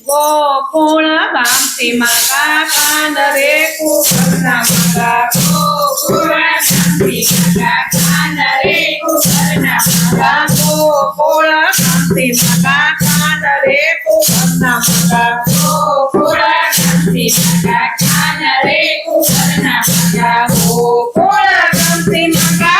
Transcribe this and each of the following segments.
गोकुळ गामती मागा कान रे कुकरना मागा गोकुळ गामती मागा कान रे कुकरना मागा गोकुळ गामती मागा कान रे कुकरना मागा गोकुळ गामती मागा कान रे कुकरना मागा गोकुळ गामती मागा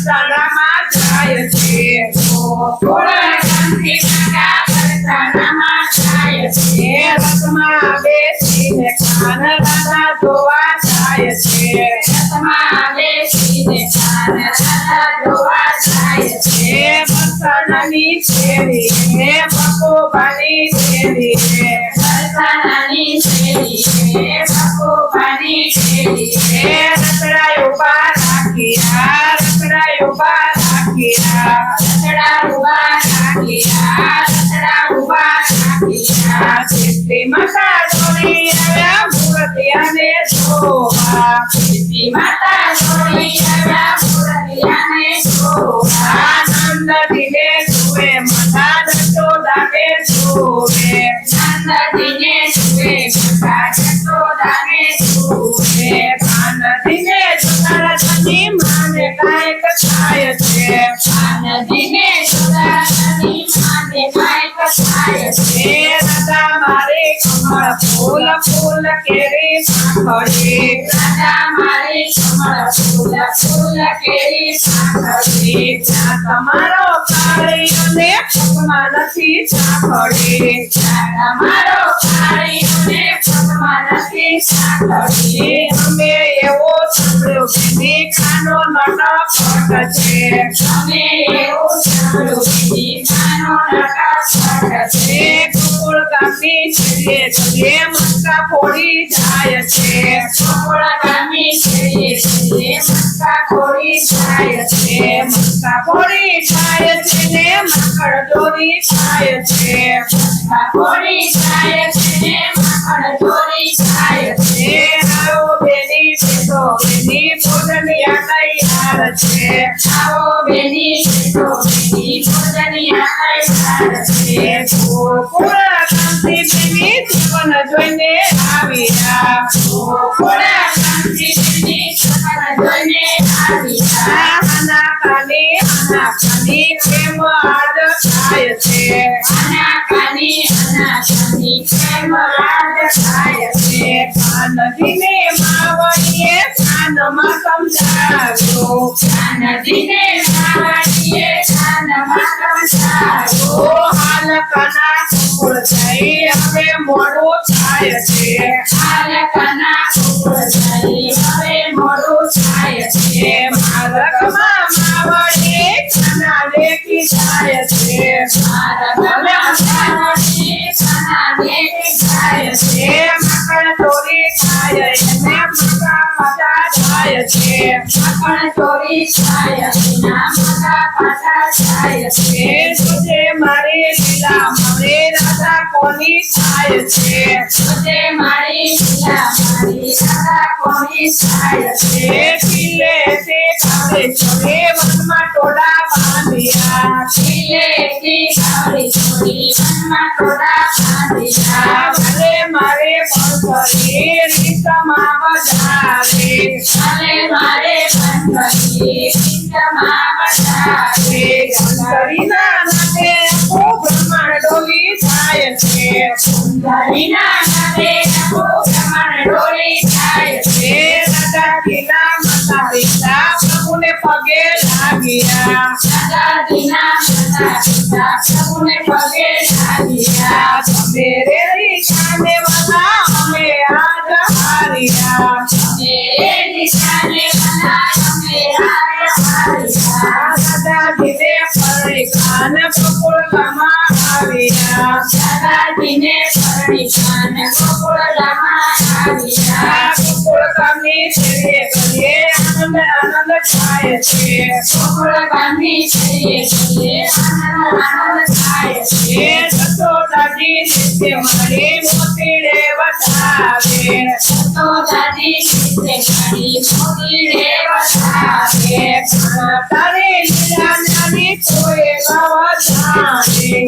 ભરતાનામાં જાય છે ગોકુળ ગામથી માગા ભરતાનામાં જાય છે રથમાં બેસીને કાન રાધા જોવા જાય છે રથમાં બેસીને કાન રાધા જોવા જાય છે ભરતાનાની શેરીએ ભગોબાની શેરીએ ભરતાનાની શેરીએ ભગોબાની શેરીએ રતડા ઉભા રાખ્યા રતડા ઉભા રાખ્યા રતડા ઉભા રાખ્યા રતડા ઉભા રાખ્યા સિદ્ધિ માતા જોડી આવ્યા મૂર્તિયાને જોવા સિદ્ધિ માતા જોડી આવ્યા મૂર્તિયાને જોવા નંદજીને જુએ માતા જશોદાને જુએ નંદજીને જુએ માતા જશોદાને જુએ કાનજીને જોતા ધની માને કાંઈક થાય છે કાનજીને જોતા ધની માને કાંઈક થાય છે રાધા મારે કમળ ફૂલ ફૂલ કેરી સાંભળી રાધા મારે કમળ ફૂલ ફૂલ કેરી સાંભળી ત્યાં તમારો કાળીઓને પગમાં નથી સાંભળી ત્યાં તમારો કાળીઓને પગમાં નથી સાંભળી અમે એવો સાંભળ્યો કે ખાનો નટખટ છે અમે એવો સાંભળ્યો કે ખાનો નટખટ છે ગોકુળ ગામની શેરીએ શેરીએ મટકા ફોડી જાય છે ગોકુળ ગામની શેરીએ શેરીએ મટકા ફોડી જાય છે મટકા ફોડી જાય છે ને માખણ ચોરી થાય છે મટકા ફોડી જાય છે ને માખણ ચોરી થાય છે આવો બેની બેસો બેની ભોજનિયા તૈયાર છે આવો બેની બેસો બેની ભોજનિયા તૈયાર છે ગોકુળ ગામથી બેની જીવન જોઈને આવ્યા ગોકુળ ગામથી બેની જીવન જોઈને આવ્યા આનાકાની પ્રેમ આજ થાય છે આનાકાની પ્રેમ આજ થાય છે કાનજીને માવડીએ કાનમાં સમજાવ્યો કાનજીને માવડીએ કાનમાં સમજાવ્યો હાલ કાના ગોકુળ જઈ હવે મોડું થાય છે હાલ કાના ગોકુળ જઈ હવે મોડું થાય છે માર્ગમાં માવડીએ કાના લેખી જાય છે માર્ગમાં માવડીએ કાના લેખી જાય છે માખણ ચોરી થાય એને માતા પાછા જાય છે માખણ ચોરી થાય એના માતા પાછા જાય છે તુજે મારી લીલા મારે રાધા કોની થાય છે તુજે મારી લીલા મારી રાધા કોની થાય છે ખીલે તે કાળે ચોરે વનમાં ટોળા બાંધ્યા ખીલે તે કાળે ચોરે વનમાં ટોળા બાંધ્યા ભલે મારે બંધરી રીતમાં બજાવે ભલે મારે બંધરી રીતમાં બજાવે સુંદરીના નામે આખું બ્રહ્માંડ ડોલી જાય છે સુંદરીના નામે આખું બ્રહ્માંડ ડોલી જાય છે રાધાજીના માતા પિતા પ્રભુને પગે લાગ્યા રાધાજીના માતા પિતા પ્રભુને પગે લાગ્યા સવેરે નિશાને વાલા અમે આજ હાર્યા સવેરે નિશાને વાલા અમે આજ હાર્યા દાદાજીને પરણી કાન ગોકુળ ગામમાં આવ્યા દાદાજીને પરણી કાન ગોકુળ ગામમાં આવ્યા ગોકુળ ગામની શેરીએ ગલીએ આનંદ આનંદ થાય છે ગોકુળ ગામની શેરીએ ગલીએ આનંદ આનંદ થાય છે જશોદાજી નિત્ય મારી મોતીડે વધાવે જશોદાજી નિત્ય મારી મોતીડે વધાવે તારી લીલા નાની कोई नवधानी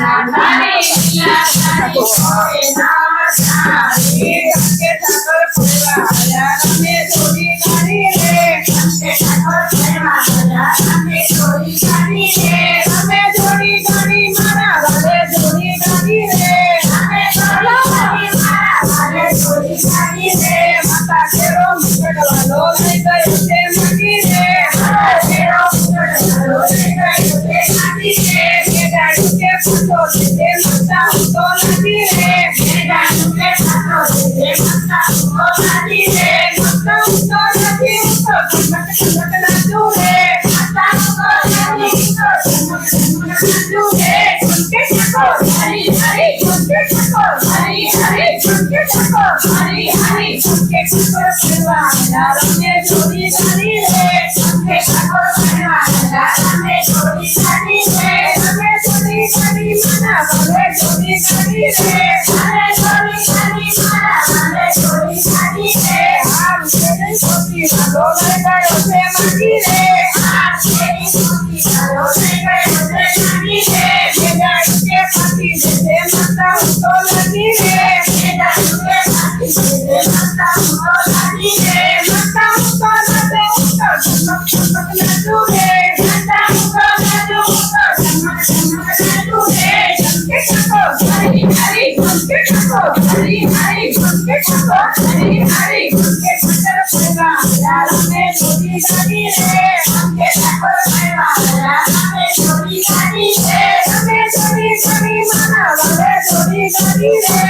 नानी लीला धानी कोई नवधानी के ठाकर परिवार में जोड़ी गाड़ी रे के ठाकर परिवार में जोड़ी गाड़ी रे हमें जोड़ी गाड़ी मारा वाले जोड़ी गाड़ी रे हमें जोड़ी गाड़ी मारा वाले जोड़ी गाड़ी रे माता केरो मुकट वालो ले गए ते मगी रे माता केरो मुकट वालो ले गए ते मगी रे के डालू के फूलो से माता तो लगी रे के डालू के फूलो से माता तो लगी रे माता तो लगी तो मत मत नाचू रे माता तो लगी तो मत मत नाचू रे उनके चको हरी हरी उनके चको हरी हरी उनके चको हरी हरी उनके चको सेवा में जोड़ी गाड़ी रे उनके चको सेवा में जोड़ी गाड़ी रे हमें जोड़ी गाड़ी मना वाले जोड़ी गाड़ी रे हमें जोड़ी गाड़ी मना वाले जोड़ी गाड़ी रे हम तेरी जोड़ी वालो ले गए उसे मगी रे हम तेरी जोड़ी वालो ले गए उसे मगी रे मेरा के पति से माता तो लगी रे मेरा के पति से माता तो लगी रे माता तो लगे तो चमक चमक लड्डू रे माता तो लड्डू तो चमक चमक लड्डू रे चमके चको हरी हरी चमके चको हरी हरी चमके चको हरी हरी चमके चकर पैवा यार में जोड़ी गाड़ी रे चमके चको पैवा यार में जोड़ी गाड़ी रे हमें जोड़ी गाड़ी माना वाले जोड़ी गाड़ी रे